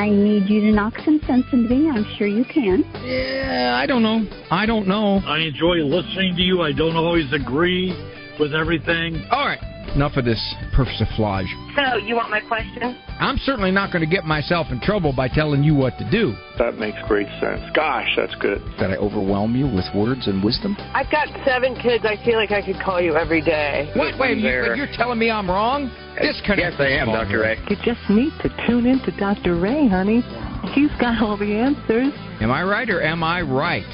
I need you to knock some sense into me. I'm sure you can. Yeah, I don't know. I enjoy listening to you. I don't always agree with everything. All right. Enough of this persiflage. So, you want my question? I'm certainly not going to get myself in trouble by telling you what to do. That makes great sense. Gosh, that's good. Did I overwhelm you with words and wisdom? I've got 7 kids. I feel like I could call you every day. Wait, you're telling me I'm wrong? Yes, I am, Dr. Ray. You just need to tune in to Dr. Ray, honey. He's got all the answers. Am I right or am I right?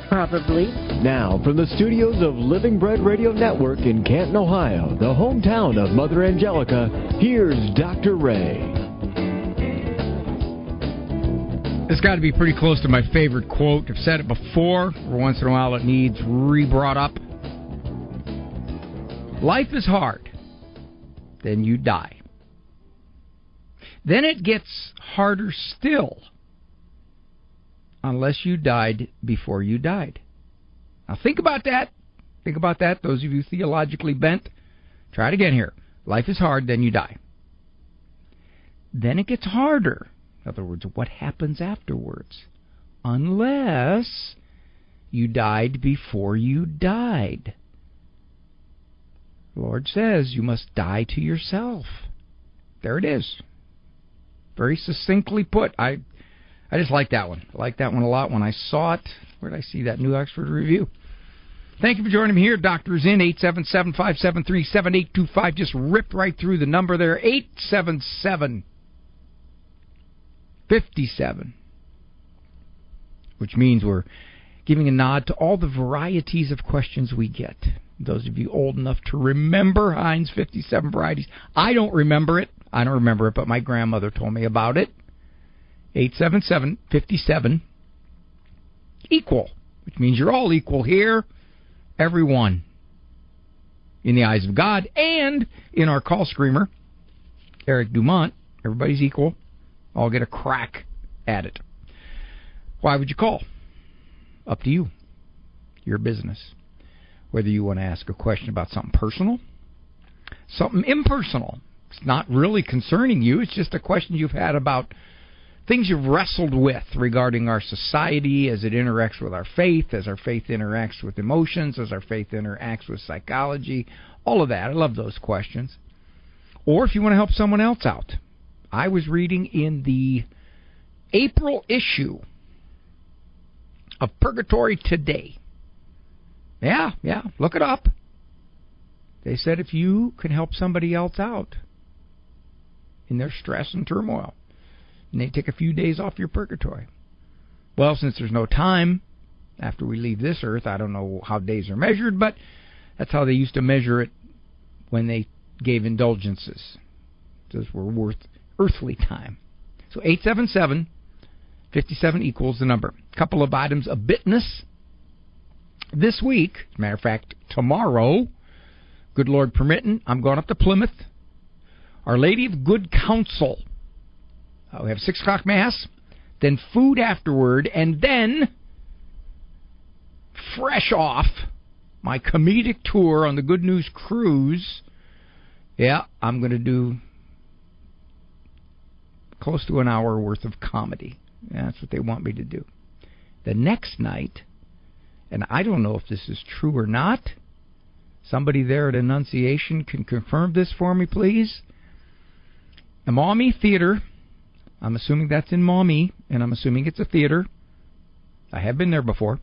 Probably. Now, from the studios of Living Bread Radio Network in Canton, Ohio, the hometown of Mother Angelica, here's Dr. Ray. It's got to be pretty close to my favorite quote. I've said it before. Every once in a while it needs re-brought up. Life is hard. Then you die. Then it gets harder still. Unless you died before you died. Now think about that. Think about that. Those of you theologically bent, try it again here. Life is hard, then you die. Then it gets harder. In other words, what happens afterwards? Unless you died before you died. The Lord says you must die to yourself. There it is. Very succinctly put. I just like that one. I like that one a lot. When I saw it, where did I see that New Oxford Review? Thank you for joining me here. Doctor's in 877-573-7825. Just ripped right through the number there. 877-57, which means we're giving a nod to all the varieties of questions we get. Those of you old enough to remember Heinz 57 varieties. I don't remember it, but my grandmother told me about it. 877-57 equal, which means you're all equal here, everyone, in the eyes of God, and in our call screamer, Eric Dumont. Everybody's equal. All get a crack at it. Why would you call? Up to you. Your business. Whether you want to ask a question about something personal, something impersonal. It's not really concerning you. It's just a question you've had about things you've wrestled with regarding our society as it interacts with our faith, as our faith interacts with emotions, as our faith interacts with psychology, all of that. I love those questions. Or if you want to help someone else out. I was reading in the April issue of Purgatory Today. Yeah, look it up. They said if you can help somebody else out in their stress and turmoil, and they take a few days off your purgatory. Well, since there's no time after we leave this earth, I don't know how days are measured, but that's how they used to measure it when they gave indulgences. Those were worth earthly time. So 877-57 equals the number. A couple of items of bitness. This week, as a matter of fact, tomorrow, good Lord permitting, I'm going up to Plymouth. Our Lady of Good Counsel. We have 6 o'clock Mass, then food afterward, and then, fresh off, my comedic tour on the Good News Cruise. Yeah, I'm going to do close to an hour worth of comedy. Yeah, that's what they want me to do. The next night, and I don't know if this is true or not, somebody there at Annunciation can confirm this for me, please. The Maumee Theater, I'm assuming that's in Maumee, and I'm assuming it's a theater. I have been there before.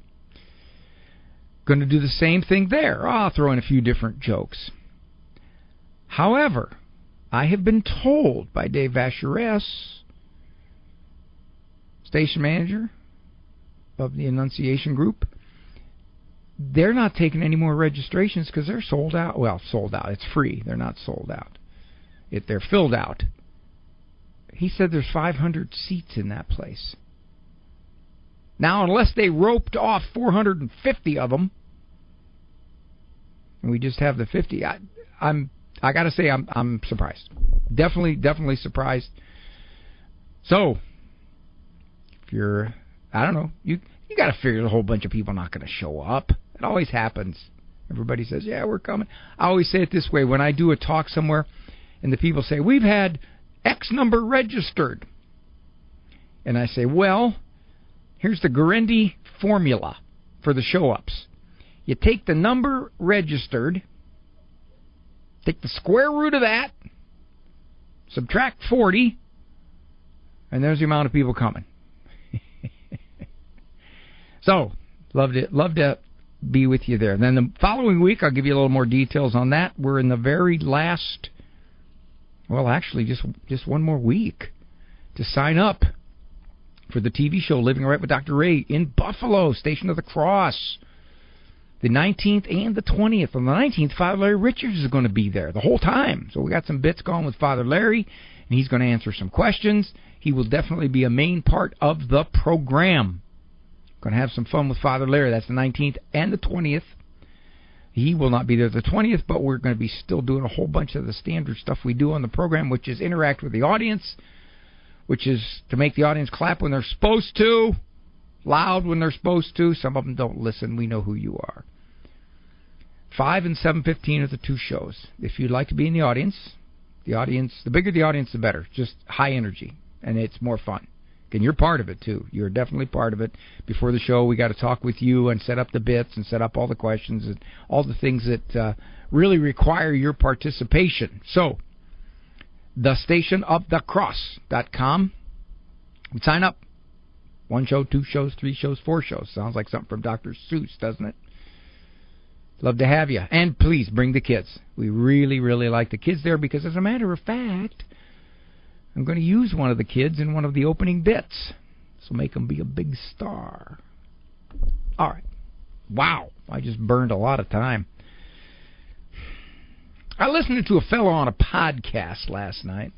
Going to do the same thing there. I'll throw in a few different jokes. However, I have been told by Dave Vacheresse, station manager of the Annunciation Group, they're not taking any more registrations because they're sold out. Well, sold out. It's free. They're not sold out. They're filled out. He said there's 500 seats in that place. Now, unless they roped off 450 of them, and we just have the 50, I got to say I'm surprised. Definitely surprised. So, if you're, I don't know, you got to figure a whole bunch of people not going to show up. It always happens. Everybody says, yeah, we're coming. I always say it this way. When I do a talk somewhere, and the people say, we've had X number registered. And I say, well, here's the Guarendi formula for the show-ups. You take the number registered, take the square root of that, subtract 40, and there's the amount of people coming. So, love to be with you there. Then the following week, I'll give you a little more details on that. We're in the very last, well, actually, just one more week to sign up for the TV show Living Right with Dr. Ray in Buffalo, Station of the Cross. The 19th and the 20th. On the 19th, Father Larry Richards is going to be there the whole time. So we got some bits going with Father Larry, and he's going to answer some questions. He will definitely be a main part of the program. Going to have some fun with Father Larry. That's the 19th and the 20th. He will not be there the 20th, but we're going to be still doing a whole bunch of the standard stuff we do on the program, which is interact with the audience, which is to make the audience clap when they're supposed to, loud when they're supposed to. Some of them don't listen. We know who you are. 5 and 7:15 are the two shows. If you'd like to be in the audience, the bigger the audience, the better. Just high energy, and it's more fun. And you're part of it, too. You're definitely part of it. Before the show, we got to talk with you and set up the bits and set up all the questions and all the things that really require your participation. So, thestationofthecross.com. Sign up. 1 show, 2 shows, 3 shows, 4 shows. Sounds like something from Dr. Seuss, doesn't it? Love to have you. And please, bring the kids. We really, really like the kids there because, as a matter of fact, I'm going to use one of the kids in one of the opening bits. So make him be a big star. All right. Wow. I just burned a lot of time. I listened to a fellow on a podcast last night.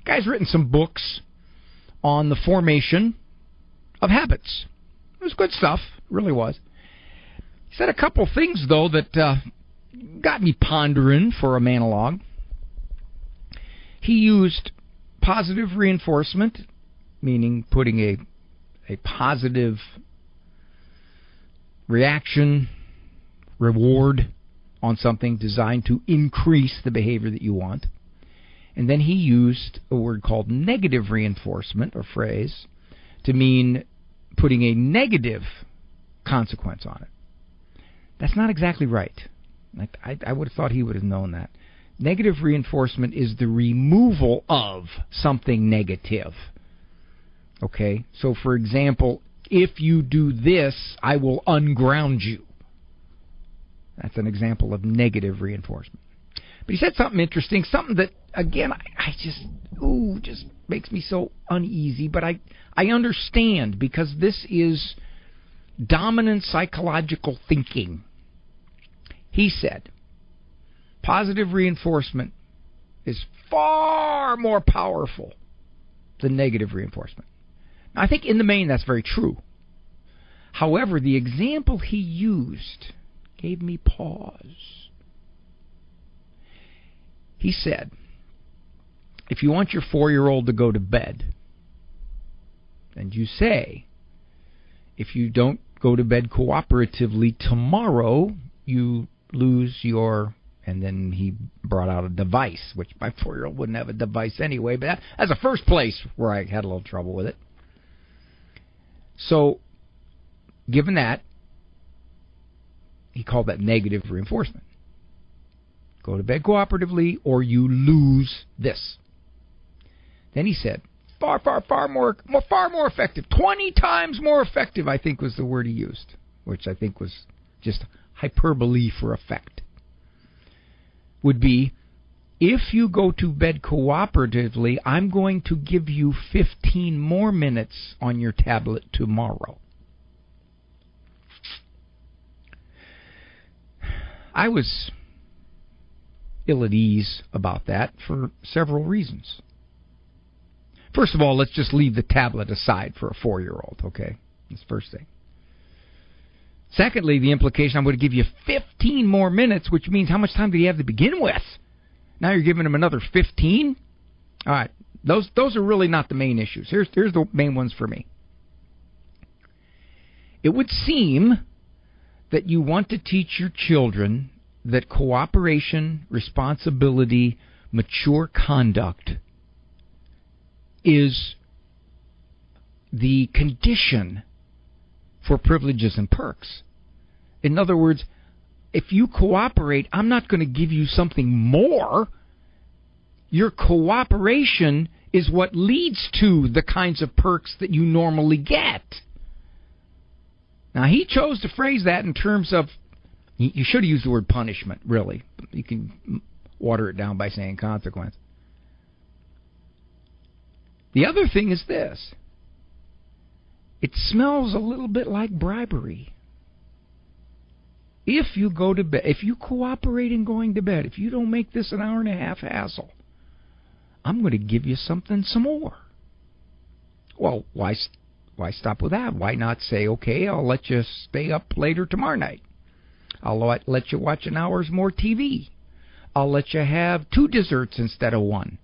Guy's written some books on the formation of habits. It was good stuff. It really was. He said a couple things, though, that got me pondering for a monologue. He used positive reinforcement, meaning putting a positive reaction, reward on something designed to increase the behavior that you want. And then he used a word called negative reinforcement, or phrase, to mean putting a negative consequence on it. That's not exactly right. I would have thought he would have known that. Negative reinforcement is the removal of something negative. Okay? So, for example, if you do this, I will unground you. That's an example of negative reinforcement. But he said something interesting, something that, again, I just makes me so uneasy. But I understand, because this is dominant psychological thinking. He said, positive reinforcement is far more powerful than negative reinforcement. Now, I think in the main that's very true. However, the example he used gave me pause. He said, if you want your 4-year-old to go to bed, and you say, if you don't go to bed cooperatively tomorrow, you lose your... And then he brought out a device, which my 4-year-old wouldn't have a device anyway, but that's the first place where I had a little trouble with it. So, given that, he called that negative reinforcement. Go to bed cooperatively or you lose this. Then he said, far more effective. 20 times more effective, I think was the word he used, which I think was just hyperbole for effect. Would be, if you go to bed cooperatively, I'm going to give you 15 more minutes on your tablet tomorrow. I was ill at ease about that for several reasons. First of all, let's just leave the tablet aside for a 4-year-old, okay? That's the first thing. Secondly, the implication, I'm going to give you 15 more minutes, which means how much time did he have to begin with? Now you're giving him another 15? All right, those are really not the main issues. Here's the main ones for me. It would seem that you want to teach your children that cooperation, responsibility, mature conduct is the condition for privileges and perks. In other words, if you cooperate, I'm not going to give you something more. Your cooperation is what leads to the kinds of perks that you normally get. Now, he chose to phrase that in terms of, you should have used the word punishment, really. You can water it down by saying consequence. The other thing is this. It smells a little bit like bribery. If you go to bed, if you cooperate in going to bed, if you don't make this an hour and a half hassle, I'm going to give you something some more. Well, why stop with that? Why not say, okay, I'll let you stay up later tomorrow night. I'll let you watch an hour's more TV. I'll let you have 2 desserts instead of 1.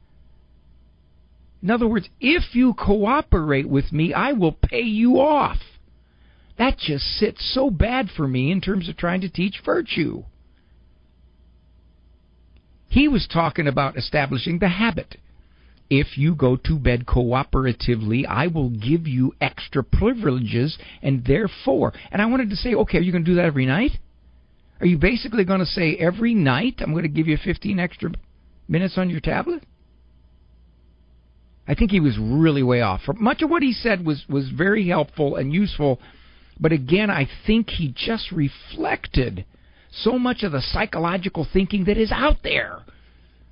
In other words, if you cooperate with me, I will pay you off. That just sits so bad for me in terms of trying to teach virtue. He was talking about establishing the habit. If you go to bed cooperatively, I will give you extra privileges, and therefore... And I wanted to say, okay, are you going to do that every night? Are you basically going to say every night I'm going to give you 15 extra minutes on your tablet? I think he was really way off. Much of what he said was very helpful and useful, but again, I think he just reflected so much of the psychological thinking that is out there.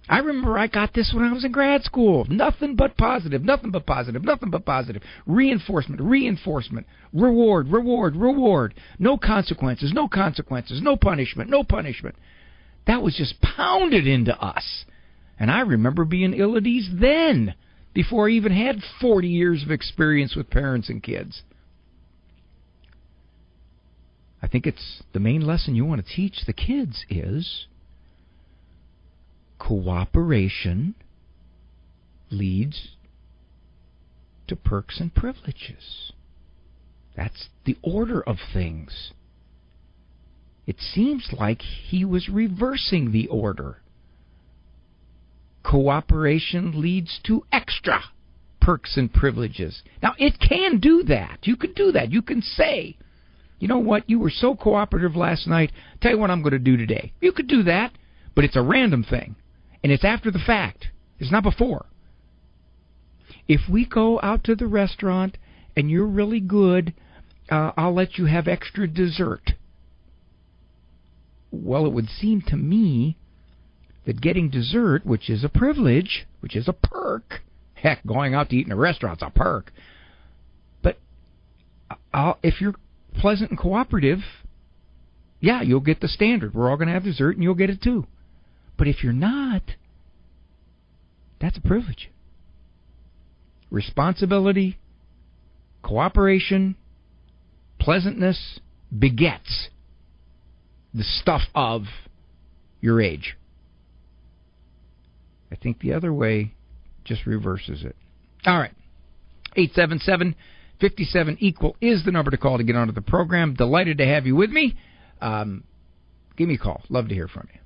I remember I got this when I was in grad school. Nothing but positive, nothing but positive, nothing but positive. Reinforcement, reinforcement, reward, reward, reward. No consequences, no consequences, no punishment, no punishment. That was just pounded into us. And I remember being ill at ease then, before I even had 40 years of experience with parents and kids. I think it's the main lesson you want to teach the kids is cooperation leads to perks and privileges. That's the order of things. It seems like he was reversing the order. Cooperation leads to extra perks and privileges. Now, it can do that. You can do that. You can say, you know what, you were so cooperative last night, tell you what I'm going to do today. You could do that, but it's a random thing. And it's after the fact. It's not before. If we go out to the restaurant and you're really good, I'll let you have extra dessert. Well, it would seem to me that getting dessert, which is a privilege, which is a perk, heck, going out to eat in a restaurant's a perk, but if you're pleasant and cooperative, yeah, you'll get the standard. We're all going to have dessert and you'll get it too. But if you're not, that's a privilege. Responsibility, cooperation, pleasantness begets the stuff of your age. I think the other way just reverses it. All right. 877-57-EQUAL is the number to call to get onto the program. Delighted to have you with me. Give me a call. Love to hear from you.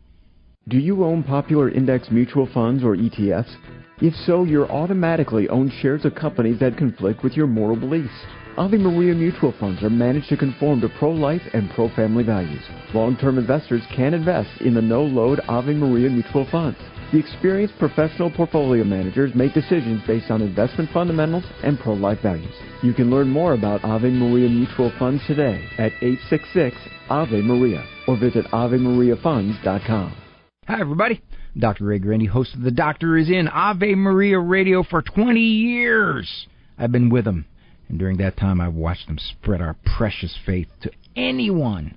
Do you own popular index mutual funds or ETFs? If so, you're automatically own shares of companies that conflict with your moral beliefs. Ave Maria mutual funds are managed to conform to pro-life and pro-family values. Long-term investors can invest in the no-load Ave Maria mutual funds. The experienced professional portfolio managers make decisions based on investment fundamentals and pro-life values. You can learn more about Ave Maria mutual funds today at 866-AVE-MARIA or visit AveMariaFunds.com. Hi, everybody. Dr. Ray Guarendi, host of The Doctor Is In, Ave Maria Radio for 20 years. I've been with them, and during that time I've watched them spread our precious faith to anyone,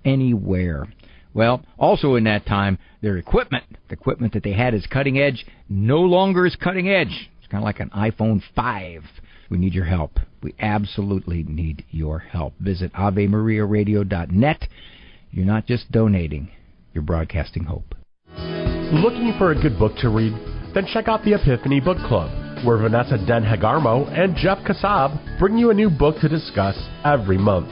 anywhere. Well, also in that time, their equipment, the equipment that they had is cutting edge, no longer is cutting edge. It's kind of like an iPhone 5. We need your help. We absolutely need your help. Visit AveMariaRadio.net. You're not just donating, you're broadcasting hope. Looking for a good book to read? Then check out the Epiphany Book Club, where Vanessa Den-Hagarmo and Jeff Kassab bring you a new book to discuss every month.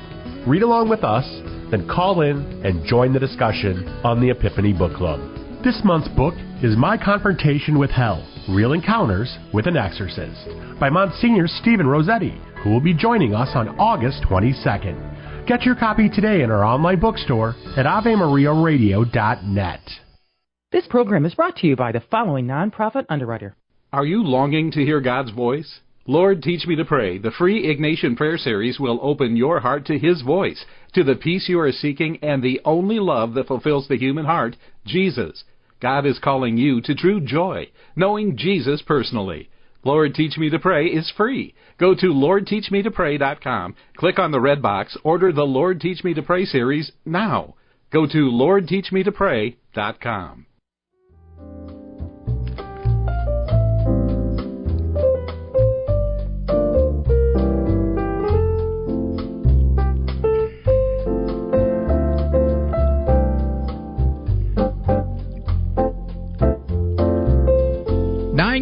Read along with us, then call in and join the discussion on the Epiphany Book Club. This month's book is My Confrontation with Hell, Real Encounters with an Exorcist by Monsignor Stephen Rossetti, who will be joining us on August 22nd. Get your copy today in our online bookstore at AveMariaRadio.net. This program is brought to you by the following nonprofit underwriter. Are you longing to hear God's voice? Lord, Teach Me to Pray, the free Ignatian Prayer Series will open your heart to His voice, to the peace you are seeking, and the only love that fulfills the human heart, Jesus. God is calling you to true joy, knowing Jesus personally. Lord, Teach Me to Pray is free. Go to LordTeachMeToPray.com, click on the red box, order the Lord, Teach Me to Pray series now. Go to LordTeachMeToPray.com.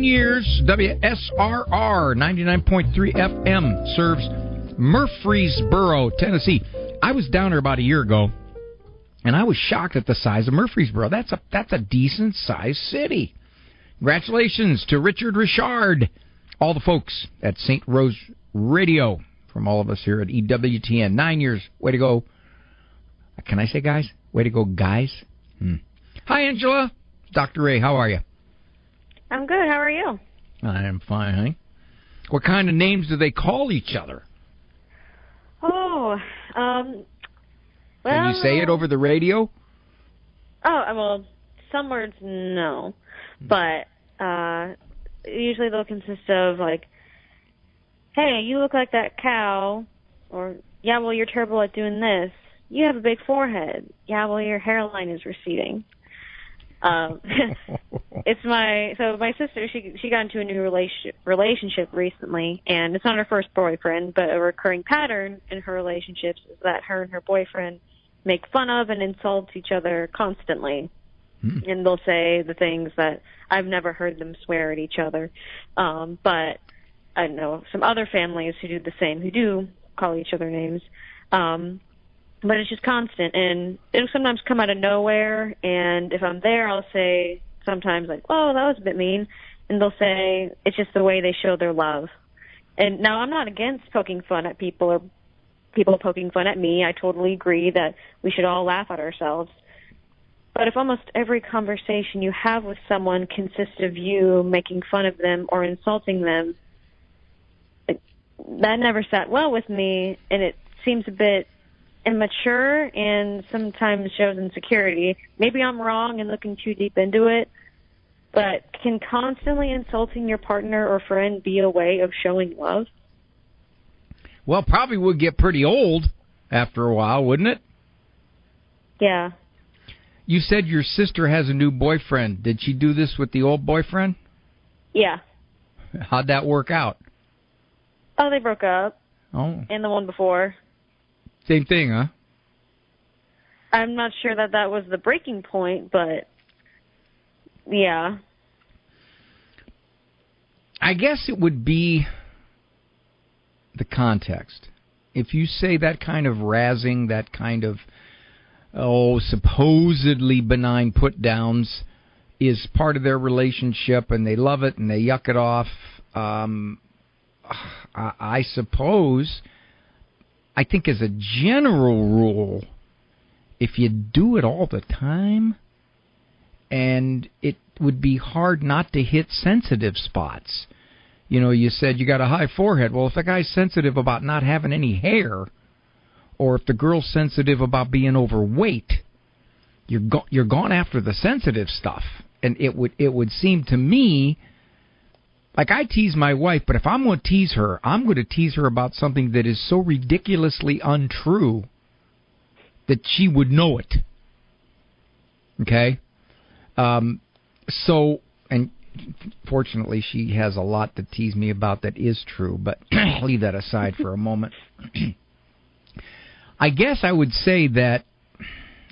Years, WSRR 99.3 FM serves Murfreesboro, Tennessee. I was down there about a year ago, and I was shocked at the size of Murfreesboro. That's a decent sized city. Congratulations to Richard Richard, all the folks at St. Rose Radio, from all of us here at EWTN. 9 years, way to go. Can I say guys? Way to go, guys. Hi, Angela. Dr. Ray, how are you? I'm good. How are you? I am fine, honey. What kind of names do they call each other? Oh, well... Can you say it over the radio? Oh, well, some words, no. But usually they'll consist of, like, hey, you look like that cow, or, yeah, well, you're terrible at doing this. You have a big forehead. Yeah, well, your hairline is receding. It's my sister, she got into a new relationship recently, and it's not her first boyfriend, but a recurring pattern in her relationships is that her and her boyfriend make fun of and insult each other constantly. And they'll say the things that I've never heard them swear at each other. But I know some other families who do the same, who do call each other names. But it's just constant, and it'll sometimes come out of nowhere, and if I'm there, I'll say sometimes, like, oh, that was a bit mean, and they'll say it's just the way they show their love. And now I'm not against poking fun at people or people poking fun at me. I totally agree that we should all laugh at ourselves. But if almost every conversation you have with someone consists of you making fun of them or insulting them, that never sat well with me, and it seems a bit immature and sometimes shows insecurity. Maybe I'm wrong and looking too deep into it, but can constantly insulting your partner or friend be a way of showing love? Well, probably would get pretty old after a while, wouldn't it? Yeah. You said your sister has a new boyfriend. Did she do this with the old boyfriend? Yeah. How'd that work out? Oh, they broke up. Oh. And the one before. Same thing, huh? I'm not sure that was the breaking point, but yeah. I guess it would be the context. If you say that kind of razzing, that kind of, supposedly benign put-downs is part of their relationship and they love it and they yuck it off, I suppose... I think as a general rule, if you do it all the time, and it would be hard not to hit sensitive spots. You know, you said you got a high forehead. Well, if a guy's sensitive about not having any hair, or if the girl's sensitive about being overweight, you're gone after the sensitive stuff. And it would seem to me... Like, I tease my wife, but if I'm going to tease her, I'm going to tease her about something that is so ridiculously untrue that she would know it. Okay? So, and fortunately, she has a lot to tease me about that is true, but I'll leave that aside for a moment. I guess I would say that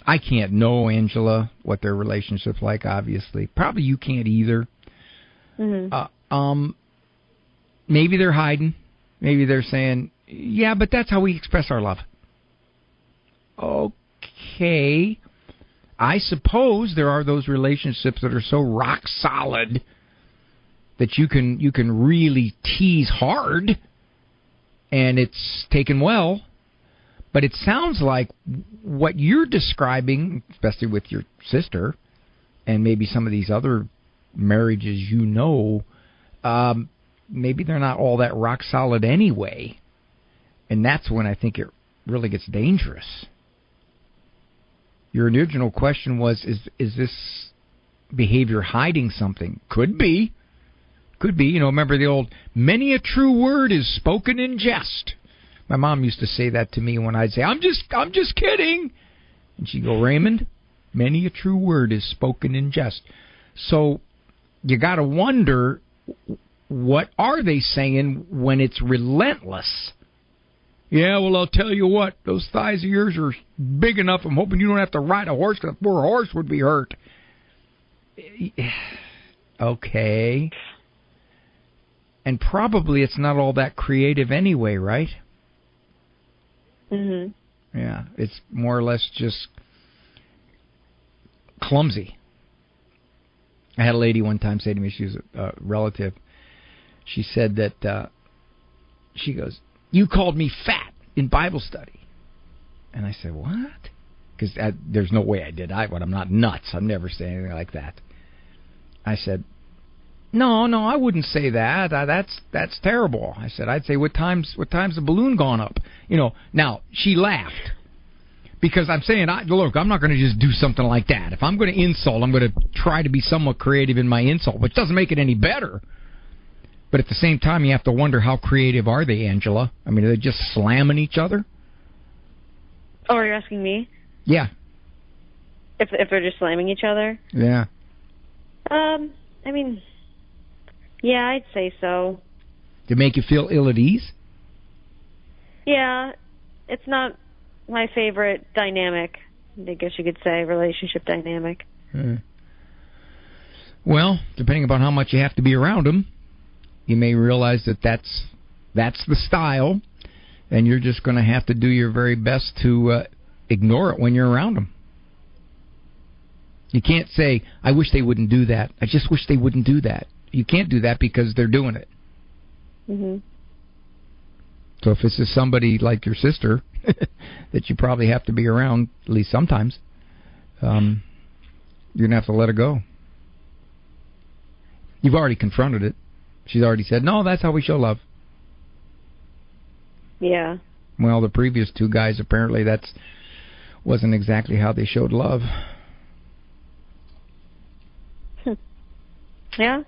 I can't know, Angela, what their relationship's like, obviously. Probably you can't either. Mm-hmm. Maybe they're hiding. Maybe they're saying, yeah, but that's how we express our love. Okay. I suppose there are those relationships that are so rock solid that you can really tease hard, and it's taken well. But it sounds like what you're describing, especially with your sister, and maybe some of these other marriages maybe they're not all that rock solid anyway. And that's when I think it really gets dangerous. Your original question was, is this behavior hiding something? Could be. Could be. Remember the old, many a true word is spoken in jest. My mom used to say that to me when I'd say, I'm just kidding. And she'd go, Raymond, many a true word is spoken in jest. So you got to wonder, what are they saying when it's relentless? Yeah, well, I'll tell you what, those thighs of yours are big enough. I'm hoping you don't have to ride a horse, because a poor horse would be hurt. Okay. And probably it's not all that creative anyway, right? Mm-hmm. Yeah, it's more or less just clumsy. I had a lady one time say to me, she was a relative, she said that, she goes, you called me fat in Bible study. And I said, what? Because there's no way I did. I'm not nuts. I'm never saying anything like that. I said, no, I wouldn't say that. That's terrible. I said, I'd say, what time's the balloon gone up? Now, she laughed. Because I'm saying, look, I'm not going to just do something like that. If I'm going to insult, I'm going to try to be somewhat creative in my insult, which doesn't make it any better. But at the same time, you have to wonder, how creative are they, Angela? I mean, are they just slamming each other? Oh, are you asking me? Yeah. If they're just slamming each other? Yeah. I mean, yeah, I'd say so. To make you feel ill at ease? Yeah, it's not my favorite dynamic, I guess you could say, relationship dynamic. Well, depending upon how much you have to be around them, you may realize that that's the style, and you're just going to have to do your very best to ignore it when you're around them. You can't say, I wish they wouldn't do that. I just wish they wouldn't do that. You can't do that because they're doing it. Mm-hmm. So if this is somebody like your sister that you probably have to be around, at least sometimes, you're going to have to let it go. You've already confronted it. She's already said, no, that's how we show love. Yeah. Well, the previous two guys, apparently wasn't exactly how they showed love. Yeah.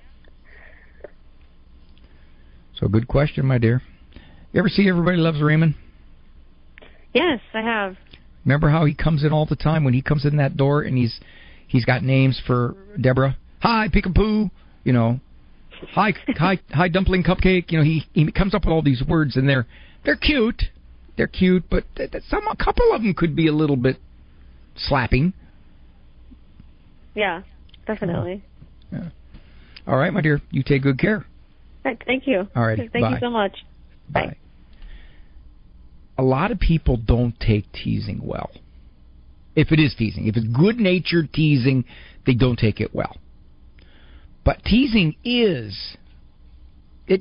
So good question, my dear. You ever see Everybody Loves Raymond? Yes, I have. Remember how he comes in all the time when he comes in that door and he's got names for Deborah? Hi, Peek-a-Poo, Hi, Dumpling Cupcake. He comes up with all these words, and they're cute. They're cute, but a couple of them could be a little bit slapping. Yeah, definitely. Yeah. All right, my dear. You take good care. Right, thank you. All right. Thank you so much. Bye. A lot of people don't take teasing well. If it is teasing. If it's good-natured teasing, they don't take it well. But teasing it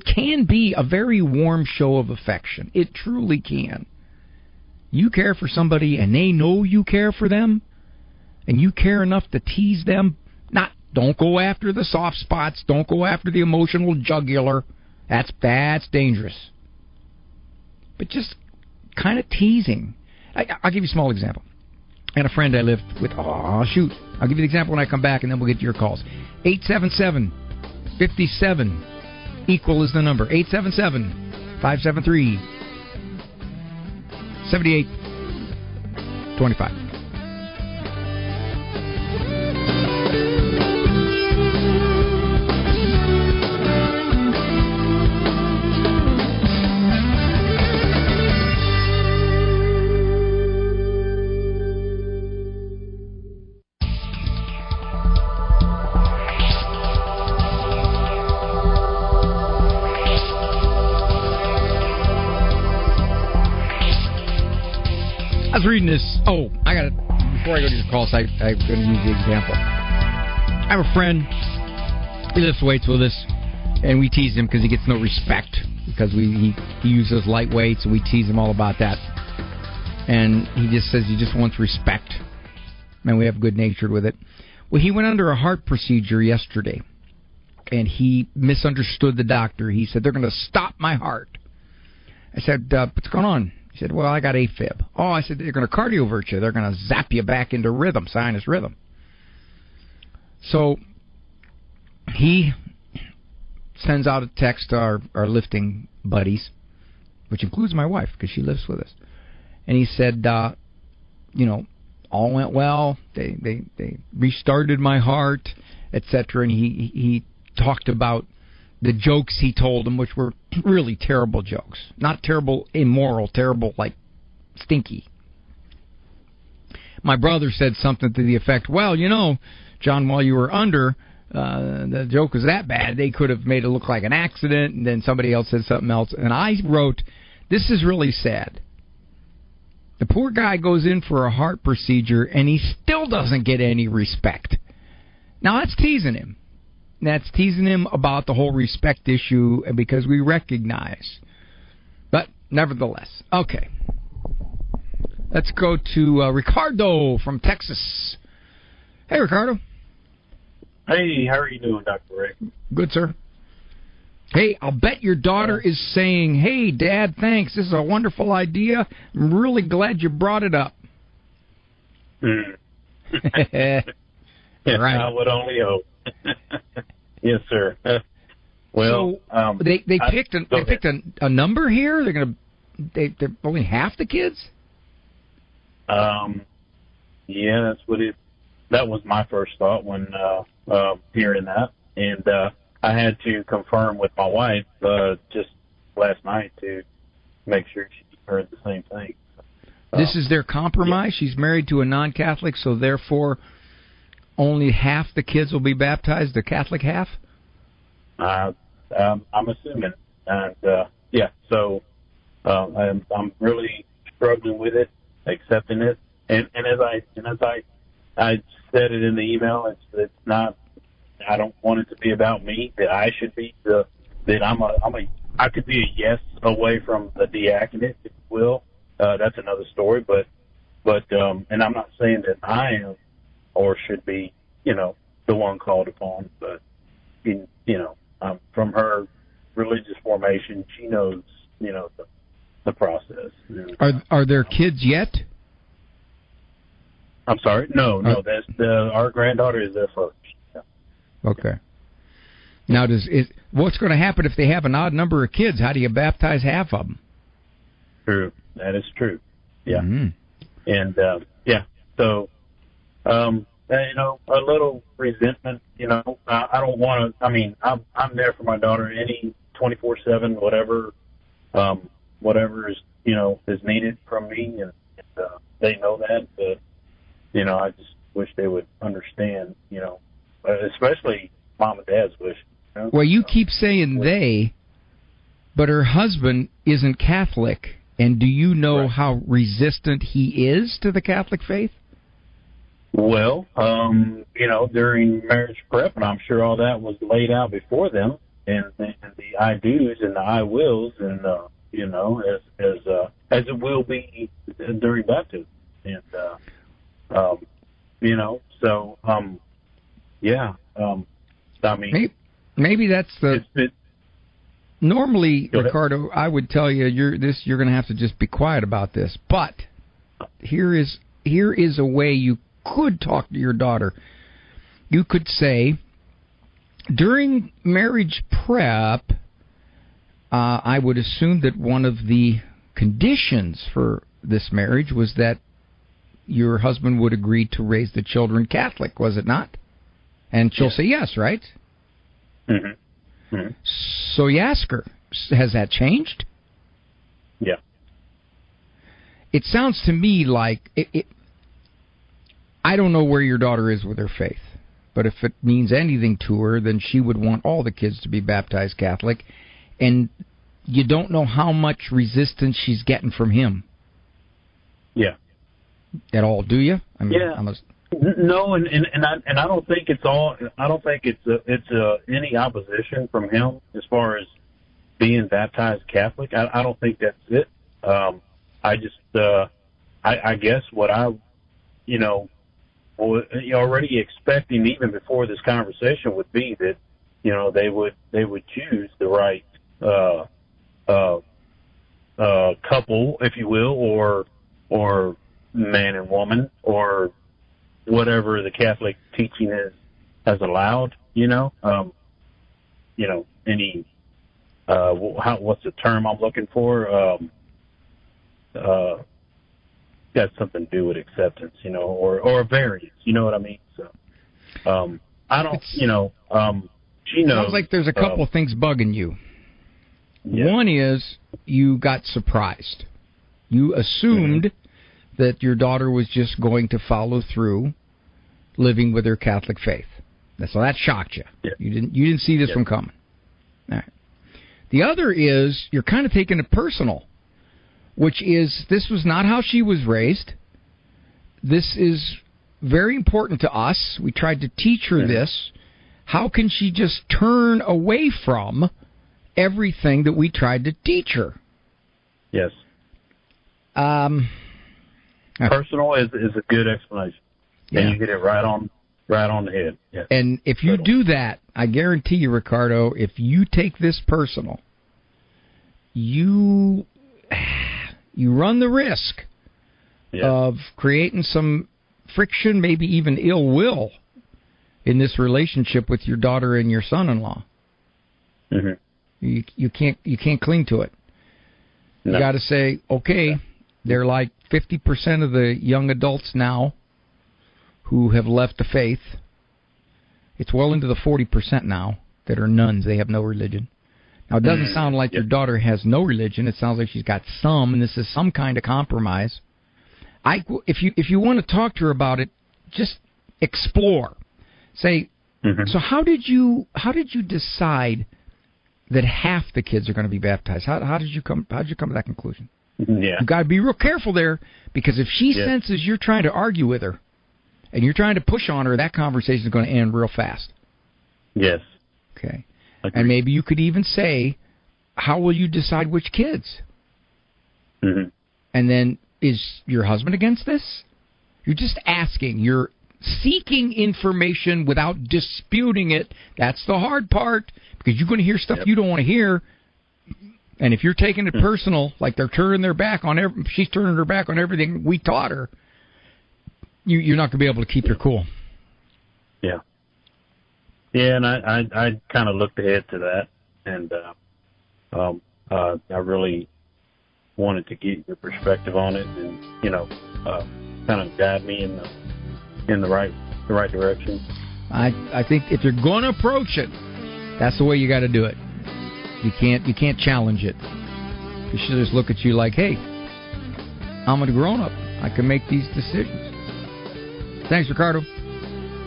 can be a very warm show of affection. It truly can. You care for somebody and they know you care for them, and you care enough to tease them. Don't go after the soft spots. Don't go after the emotional jugular. That's dangerous. But just kind of teasing. I'll give you a small example. I had a friend I lived with. I'll give you the example when I come back, and then we'll get to your calls. 877-57 equal is the number. 877-573-7825. I was reading this. Before I go to your calls, I'm going to use the example. I have a friend. He lifts weights with us, And we tease him because he gets no respect because he uses light weights, and we tease him all about that. And he just says he just wants respect. And we have good-natured with it. Well, he went under a heart procedure yesterday, and he misunderstood the doctor. He said, they're going to stop my heart. I said, what's going on? He said, well, I got AFib. Oh, I said, they're going to cardiovert you. They're going to zap you back into rhythm, sinus rhythm. So he sends out a text to our lifting buddies, which includes my wife, because she lives with us. And he said, all went well. They restarted my heart, etc. And he talked about the jokes he told them, which were really terrible jokes. Not terrible, immoral, terrible, like, stinky. My brother said something to the effect, well, John, while you were under, the joke was that bad, they could have made it look like an accident, and then somebody else said something else. And I wrote, this is really sad. The poor guy goes in for a heart procedure, and he still doesn't get any respect. Now, that's teasing him. That's teasing him about the whole respect issue, because we recognize. But, nevertheless. Okay. Let's go to Ricardo from Texas. Hey, Ricardo. Hey, how are you doing, Dr. Ray? Good, sir. Hey, I'll bet your daughter is saying, hey, Dad, thanks. This is a wonderful idea. I'm really glad you brought it up. Right. I would only hope. Yes, sir. Well, so they picked a number here. They're only half the kids. Yeah, that was my first thought when hearing that, and I had to confirm with my wife just last night to make sure she heard the same thing. This is their compromise. Yeah. She's married to a non-Catholic, so therefore only half the kids will be baptized. The Catholic half. I'm assuming, and so I'm really struggling with it, accepting it, and as I said it in the email, it's not. I don't want it to be about me. That I should be I could be a yes away from the diaconate, if you will. That's another story, but and I'm not saying that I am or should be, the one called upon, but from her religious formation, she knows, the process. Are there kids yet? I'm sorry. No. That's our granddaughter is there first. Yeah. Okay. Now, what's going to happen if they have an odd number of kids? How do you baptize half of them? True. That is true. Yeah. Mm-hmm. And so a little resentment. I don't want to. I mean, I'm there for my daughter any 24/7, whatever is is needed from me, and they know that. But I just wish they would understand. Especially mom and dad's wish. Well, you keep saying they, but her husband isn't Catholic, and do you know how resistant he is to the Catholic faith? Well, during marriage prep, and I'm sure all that was laid out before them, and the I do's and the I wills, and as it will be during baptism, and I mean, maybe that's the. Normally, Ricardo, I would tell you you're going to have to just be quiet about this. But here is a way you could talk to your daughter. You could say, during marriage prep, I would assume that one of the conditions for this marriage was that your husband would agree to raise the children Catholic, was it not? And she'll say yes, right? Mm-hmm. Mm-hmm. So you ask her, has that changed? Yeah. It sounds to me like I don't know where your daughter is with her faith, but if it means anything to her, then she would want all the kids to be baptized Catholic, and you don't know how much resistance she's getting from him. Yeah. At all, do you? I mean, No, and I don't think it's all. I don't think it's any opposition from him as far as being baptized Catholic. I don't think that's it. I just I guess what I already expecting even before this conversation would be that they would choose the right couple, if you will, or man and woman, or whatever the Catholic teaching has allowed. Any what's the term I'm looking for? Got something to do with acceptance, or a variance. You know what I mean? So, I don't. She knows. Sounds like there's a couple of things bugging you. Yeah. One is you got surprised. You assumed that your daughter was just going to follow through living with her Catholic faith. So that shocked you. Yeah. You didn't see this one coming. All right. The other is you're kind of taking it personal, which is this was not how she was raised. This is very important to us. We tried to teach her this. How can she just turn away from everything that we tried to teach her? Yes. Personal is a good explanation. Yeah. And you get it right on the head. Yes. And if you do that, I guarantee you, Ricardo, if you take this personal, you run the risk of creating some friction, maybe even ill will in this relationship with your daughter and your son-in-law. You can't cling to it. You got to say, okay, they're like 50% of the young adults now who have left the faith. It's well into the 40% now that are nuns. They have no religion. Now, it doesn't sound like your daughter has no religion. It sounds like she's got some, and this is some kind of compromise. If you want to talk to her about it, just explore. Say, so how did you decide that half the kids are going to be baptized? How did you come to that conclusion? Yeah. You got to be real careful there, because if she senses you're trying to argue with her and you're trying to push on her, that conversation is going to end real fast. Yes. Okay. And maybe you could even say, how will you decide which kids? And then, is your husband against this? You're just asking. You're seeking information without disputing it. That's the hard part, because you're going to hear stuff you don't want to hear. And if you're taking it personal, like they're turning their back on she's turning her back on everything we taught her, you're not going to be able to keep your cool. Yeah. Yeah, and I kind of looked ahead to that, and I really wanted to get your perspective on it, and kind of guide me in the right direction. I think if you're going to approach it, that's the way you got to do it. You can't challenge it. You should just look at you like, hey, I'm a grown up. I can make these decisions. Thanks, Ricardo.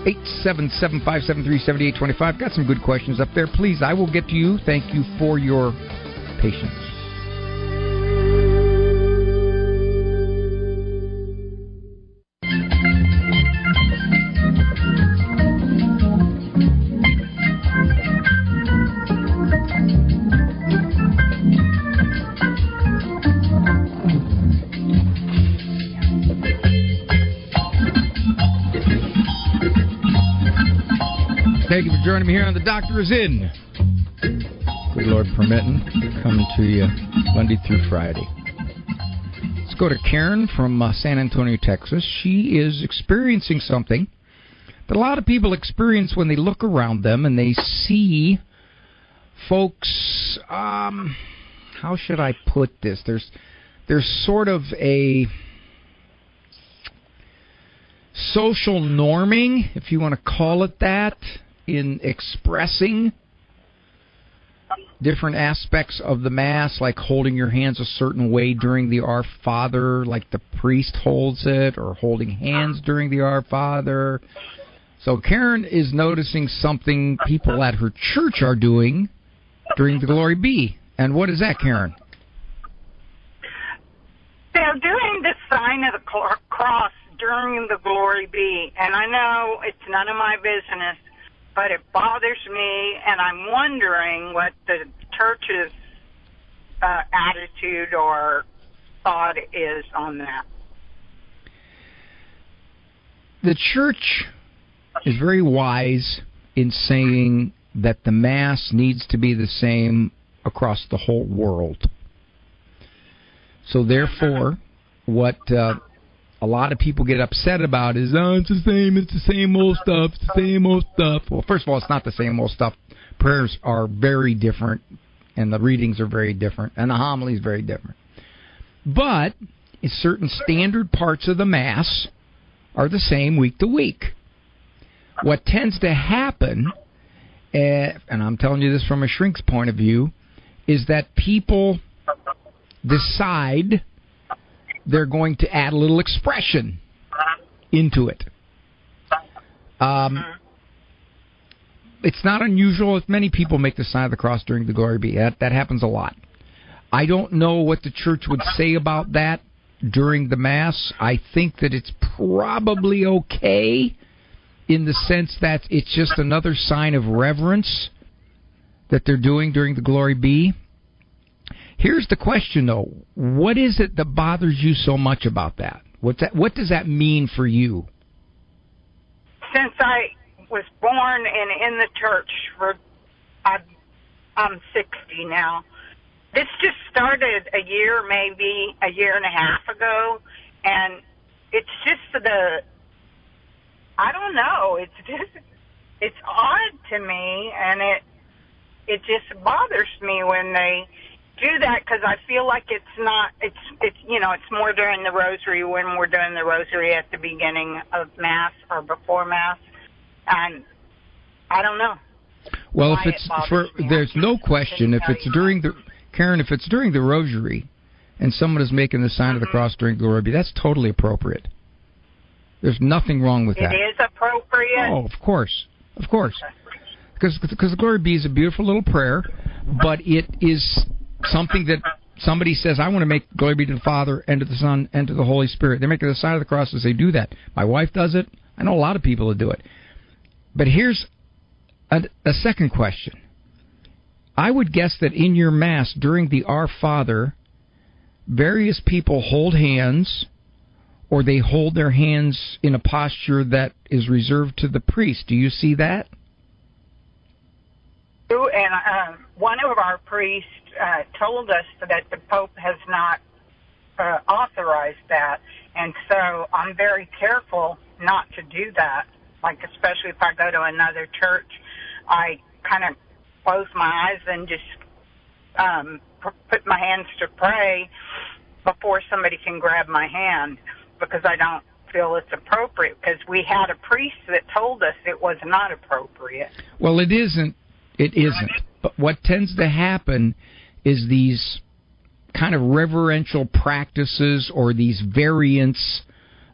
877-573-7825. Got some good questions up there. Please, I will get to you. Thank you for your patience. Thank you for joining me here on The Doctor Is In. Good Lord permitting, coming to you Monday through Friday. Let's go to Karen from San Antonio, Texas. She is experiencing something that a lot of people experience when they look around them and they see folks, how should I put this? There's sort of a social norming, if you want to call it that, in expressing different aspects of the Mass, like holding your hands a certain way during the Our Father, like the priest holds it, or holding hands during the Our Father. So Karen is noticing something people at her church are doing during the Glory Be. And what is that, Karen? They're doing the sign of the cross during the Glory Be, and I know it's none of my business, but it bothers me, and I'm wondering what the church's attitude or thought is on that. The church is very wise in saying that the Mass needs to be the same across the whole world. So therefore, what a lot of people get upset about is, it's the same old stuff, it's the same old stuff. Well, first of all, it's not the same old stuff. Prayers are very different, and the readings are very different, and the homily is very different. But certain standard parts of the Mass are the same week to week. What tends to happen, and I'm telling you this from a shrink's point of view, is that people decide they're going to add a little expression into it. It's not unusual if many people make the sign of the cross during the Glory Be. That happens a lot. I don't know what the church would say about that during the Mass. I think that it's probably okay in the sense that it's just another sign of reverence that they're doing during the Glory Be. Here's the question, though. What is it that bothers you so much about that? What does that mean for you? Since I was born and in the church, I'm 60 now. This just started maybe a year and a half ago, and it's just I don't know, it's odd to me, and it just bothers me when they do that, because I feel like it's more during the Rosary, when we're doing the Rosary at the beginning of Mass or before Mass, and I don't know. Well, there's no question if it's during the Rosary, and someone is making the sign of the cross during the Glory Be, that's totally appropriate. There's nothing wrong with that. It is appropriate? Oh, of course. Because the Glory Be is a beautiful little prayer, but it is something that somebody says, I want to make Glory Be to the Father, and to the Son, and to the Holy Spirit. They're making the sign of the cross as they do that. My wife does it. I know a lot of people that do it. But here's a second question. I would guess that in your Mass, during the Our Father, various people hold hands, or they hold their hands in a posture that is reserved to the priest. Do you see that? And one of our priests told us that the Pope has not authorized that, and so I'm very careful not to do that. Like, especially if I go to another church, I kind of close my eyes and just put my hands to pray before somebody can grab my hand, because I don't feel it's appropriate, because we had a priest that told us it was not appropriate. Well, it isn't. It isn't. But what tends to happen is these kind of reverential practices, or these variants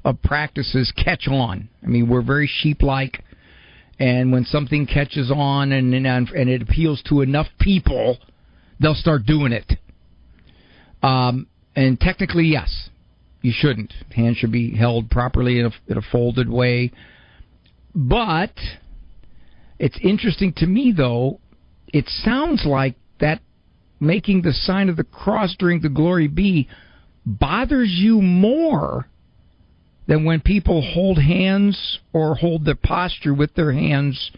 of practices, catch on. I mean, we're very sheep-like, and when something catches on and it appeals to enough people, they'll start doing it. And technically, yes, you shouldn't. Hands should be held properly in a folded way. But it's interesting to me, though, it sounds like that making the sign of the cross during the Glory Be bothers you more than when people hold hands or hold the posture with their hands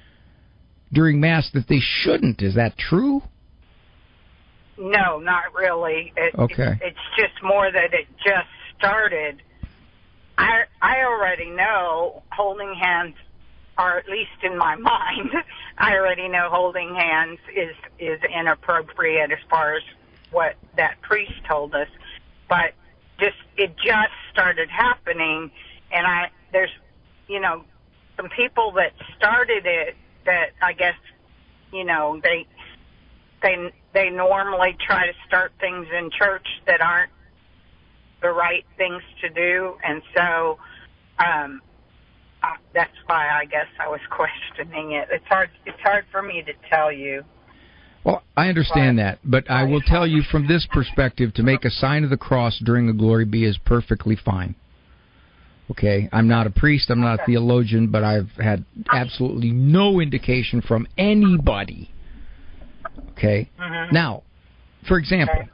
during Mass that they shouldn't. Is that true? No, not really. Okay. It's just more that it just started. I already know holding hands, or at least in my mind, I already know holding hands is inappropriate as far as what that priest told us. But it just started happening, and there's some people that started it that I guess they normally try to start things in church that aren't the right things to do, and so that's why I guess I was questioning it. It's hard for me to tell you. Well, I understand that, but I will tell you from this perspective, to make a sign of the cross during the Glory Be is perfectly fine. Okay, I'm not a priest, I'm not a theologian, but I've had absolutely no indication from anybody. Okay, now, for example,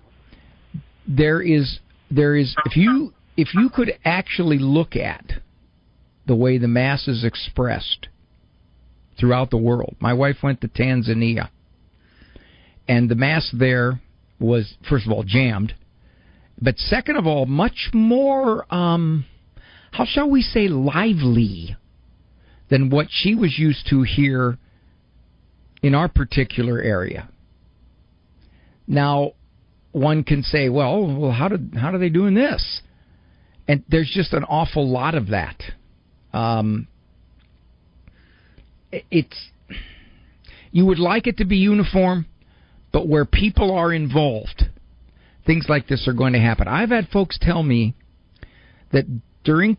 there is if you could actually look at the way the Mass is expressed throughout the world. My wife went to Tanzania, and the Mass there was, first of all, jammed, but second of all, much more, how shall we say, lively than what she was used to here in our particular area. Now, one can say, well, how are they doing this? And there's just an awful lot of that. You would like it to be uniform, but where people are involved, things like this are going to happen. I've had folks tell me that during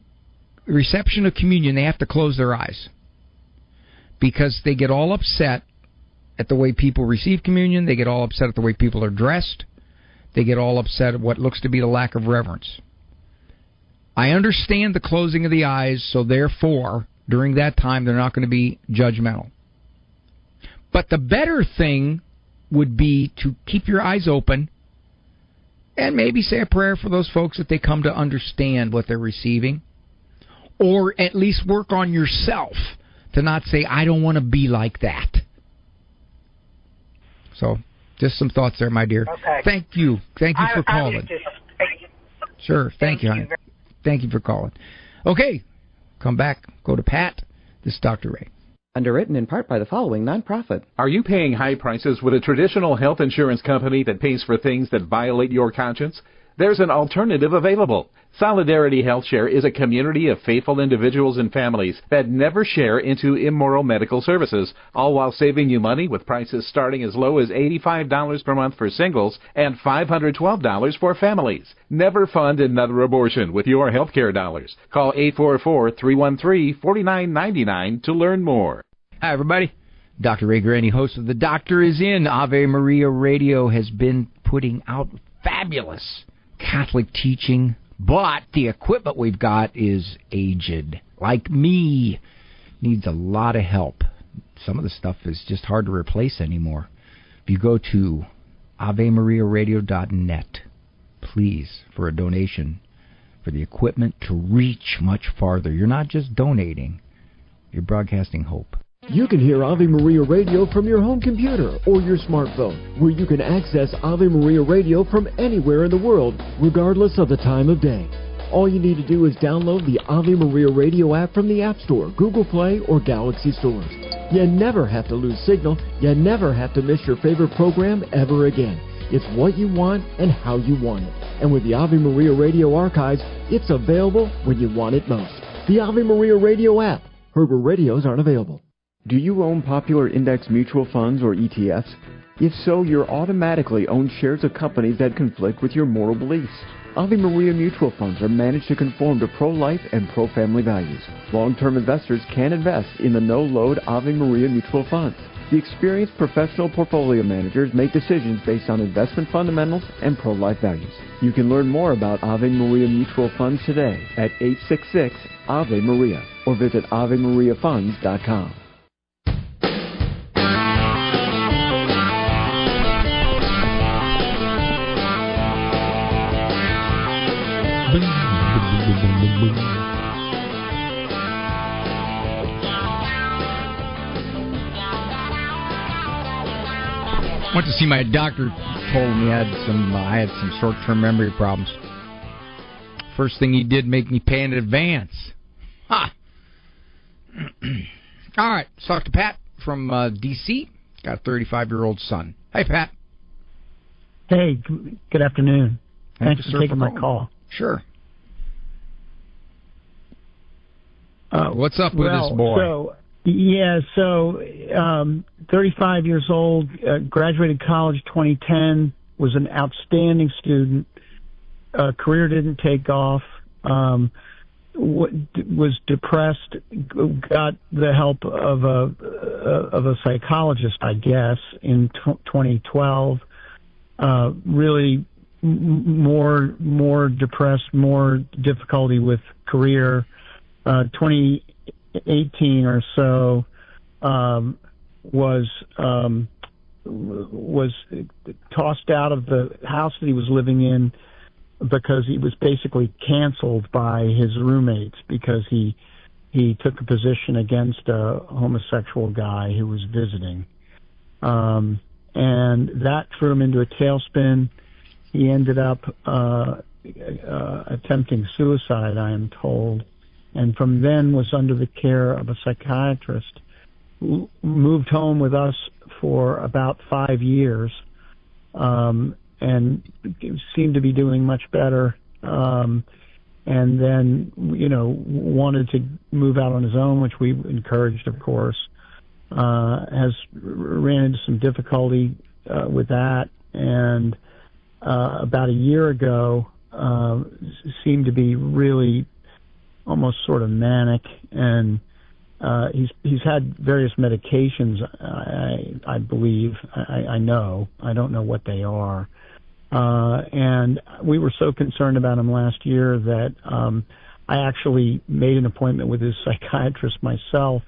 reception of communion, they have to close their eyes because they get all upset at the way people receive communion. They get all upset at the way people are dressed. They get all upset at what looks to be the lack of reverence. I understand the closing of the eyes, so therefore, during that time, they're not going to be judgmental. But the better thing would be to keep your eyes open and maybe say a prayer for those folks that they come to understand what they're receiving, or at least work on yourself to not say, I don't want to be like that. So, just some thoughts there, my dear. Okay. Thank you. Thank you for calling. Sure. Thank you, honey. Thank you for calling. Okay. Come back. Go to Pat. This is Dr. Ray. Underwritten in part by the following nonprofit. Are you paying high prices with a traditional health insurance company that pays for things that violate your conscience? There's an alternative available. Solidarity HealthShare is a community of faithful individuals and families that never share into immoral medical services, all while saving you money with prices starting as low as $85 per month for singles and $512 for families. Never fund another abortion with your healthcare dollars. Call 844-313-4999 to learn more. Hi, everybody. Dr. Ray Guarendi, host of The Doctor Is In. Ave Maria Radio has been putting out fabulous Catholic teaching, but the equipment we've got is aged. Like me, needs a lot of help. Some of the stuff is just hard to replace anymore. If you go to AveMariaRadio.net, please, for a donation for the equipment to reach much farther. You're not just donating, you're broadcasting hope. You can hear Ave Maria Radio from your home computer or your smartphone, where you can access Ave Maria Radio from anywhere in the world, regardless of the time of day. All you need to do is download the Ave Maria Radio app from the App Store, Google Play, or Galaxy stores. You never have to lose signal. You never have to miss your favorite program ever again. It's what you want and how you want it. And with the Ave Maria Radio archives, it's available when you want it most. The Ave Maria Radio app. Heard where radios aren't available. Do you own popular index mutual funds or ETFs? If so, you're automatically own shares of companies that conflict with your moral beliefs. Ave Maria mutual funds are managed to conform to pro-life and pro-family values. Long-term investors can invest in the no-load Ave Maria mutual funds. The experienced professional portfolio managers make decisions based on investment fundamentals and pro-life values. You can learn more about Ave Maria mutual funds today at 866-AVE-MARIA or visit AveMariaFunds.com. Went to see my doctor. Told me I had some short-term memory problems. First thing he did, make me pay in advance. Ha! All right, let's talk to Pat from D.C. Got a 35-year-old son. Hey, Pat. Hey, good afternoon. Thanks for taking my call. Sure. What's up with this boy? 35 years old, graduated college 2010, was an outstanding student. Career didn't take off. Was depressed. Got the help of a psychologist, I guess, in 2012. Really more depressed, more difficulty with career. 2018 or so, was tossed out of the house that he was living in because he was basically canceled by his roommates because he took a position against a homosexual guy who was visiting. And that threw him into a tailspin. He ended up attempting suicide, I am told, and from then was under the care of a psychiatrist. Moved home with us for about 5 years, and seemed to be doing much better. And then, wanted to move out on his own, which we encouraged, of course. Ran into some difficulty with that, and about a year ago, seemed to be really almost sort of manic, and he's had various medications, I believe. I know. I don't know what they are. And we were so concerned about him last year that I actually made an appointment with his psychiatrist myself,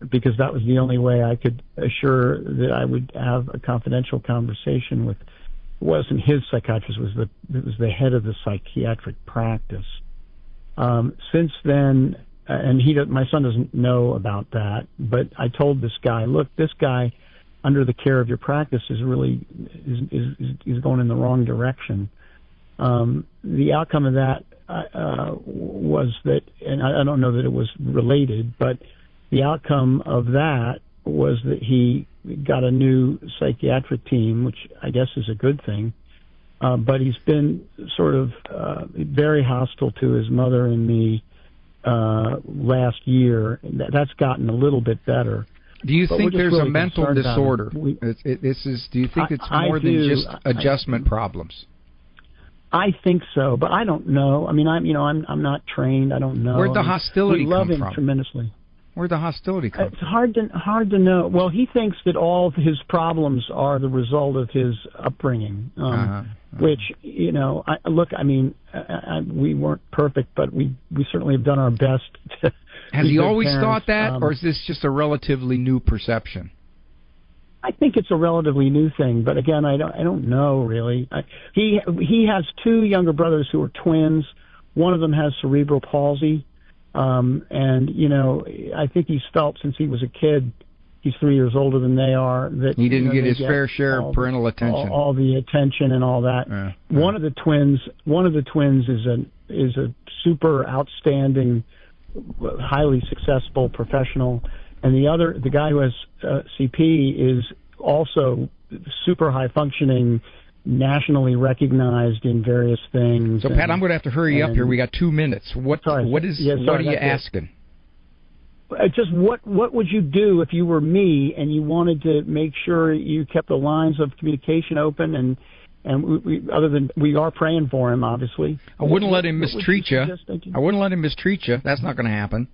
because that was the only way I could assure that I would have a confidential conversation with. It wasn't his psychiatrist; it was the head of the psychiatric practice. Since then, and my son doesn't know about that, but I told this guy, look, this guy, under the care of your practice, is really is going in the wrong direction. The outcome of that was that, and I don't know that it was related, but the outcome of that was that he got a new psychiatric team, which I guess is a good thing. But he's been sort of very hostile to his mother and me last year. That's gotten a little bit better. Do you think there's really a mental disorder? Do you think it's more than just adjustment problems? I think so, but I don't know. I mean, I'm not trained. I don't know. Where'd the hostility come from? We love him from? Tremendously. Where'd the hostility come from? It's hard to know. Well, he thinks that all of his problems are the result of his upbringing, which, we weren't perfect, but we certainly have done our best to Has he always parents. thought that, or is this just a relatively new perception? I think it's a relatively new thing, but again, I don't know really. He has two younger brothers who are twins. One of them has cerebral palsy. And, I think he's felt since he was a kid, he's 3 years older than they are, that he didn't get his fair share of parental attention. All the attention and all that. One of the twins is a super outstanding, highly successful professional, and the guy who has CP is also super high functioning, nationally recognized in various things. So, Pat, I'm going to have to hurry up here. We got 2 minutes. What are you asking? Just what would you do if you were me and you wanted to make sure you kept the lines of communication open and we are praying for him, obviously. I wouldn't let him mistreat you. I wouldn't let him mistreat you. That's not going to happen.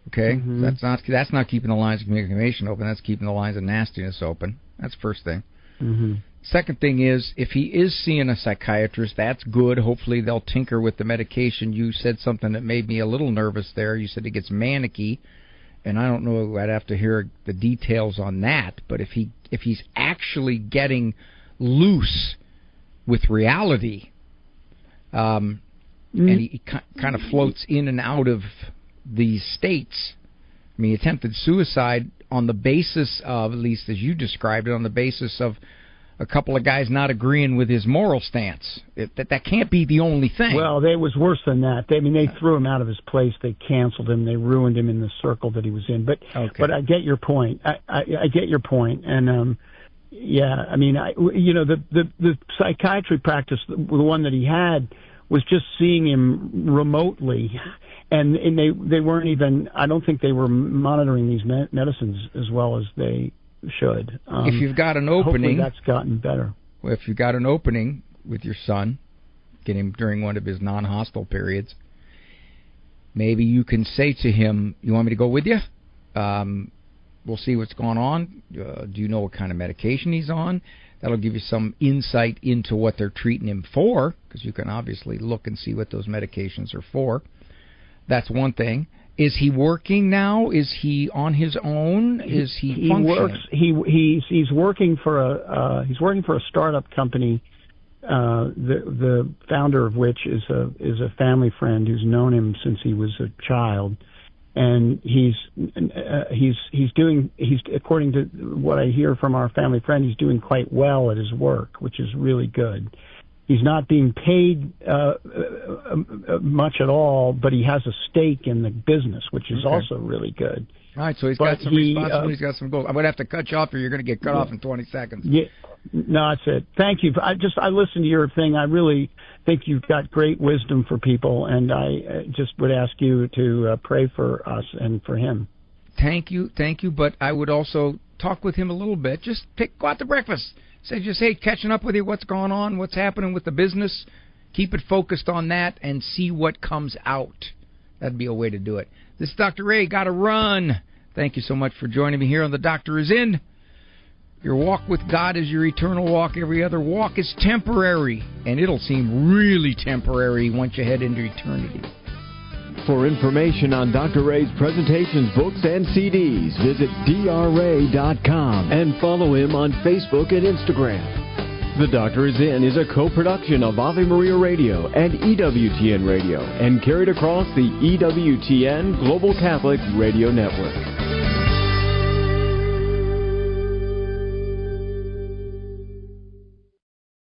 Okay, that's not keeping the lines of communication open. That's keeping the lines of nastiness open. That's the first thing. Second thing is, if he is seeing a psychiatrist, that's good. Hopefully they'll tinker with the medication. You said something that made me a little nervous there. You said he gets manicky, and I don't know. I'd have to hear the details on that. But if he's actually getting loose with reality, and he kind of floats in and out of these states. I mean, he attempted suicide on the basis of, at least as you described it, on the basis of a couple of guys not agreeing with his moral stance. That can't be the only thing. Well, it was worse than that. They threw him out of his place. They canceled him. They ruined him in the circle that he was in. But I get your point. I get your point. And yeah, I mean, the psychiatry practice, the one that he had, was just seeing him remotely. And they weren't even, I don't think they were monitoring these medicines as well as they should. If you've got an opening, hopefully that's gotten better. Well, if you've got an opening with your son, get him during one of his non-hostile periods, maybe you can say to him, you want me to go with you? We'll see what's going on. Do you know what kind of medication he's on? That'll give you some insight into what they're treating him for, because you can obviously look and see what those medications are for. That's one thing. Is he working now? Is he on his own? Is he functioning? He's working for a startup company. The founder of which is a family friend who's known him since he was a child, and he's according to what I hear from our family friend, he's doing quite well at his work, which is really good. He's not being paid much at all, but he has a stake in the business, which is also really good. All right, so he's got some responsibility, he's got some goals. I'm going to have to cut you off, or you're going to get cut off in 20 seconds. Yeah, no, that's it. Thank you. I listened to your thing. I really think you've got great wisdom for people, and I just would ask you to pray for us and for him. Thank you. But I would also talk with him a little bit. Just go out to breakfast. Say, hey, catching up with you, what's going on, what's happening with the business. Keep it focused on that and see what comes out. That'd be a way to do it. This is Dr. Ray. Got to run. Thank you so much for joining me here on The Doctor Is In. Your walk with God is your eternal walk. Every other walk is temporary, and it'll seem really temporary once you head into eternity. For information on Dr. Ray's presentations, books, and CDs, visit drray.com and follow him on Facebook and Instagram. The Doctor Is In is a co-production of Ave Maria Radio and EWTN Radio and carried across the EWTN Global Catholic Radio Network.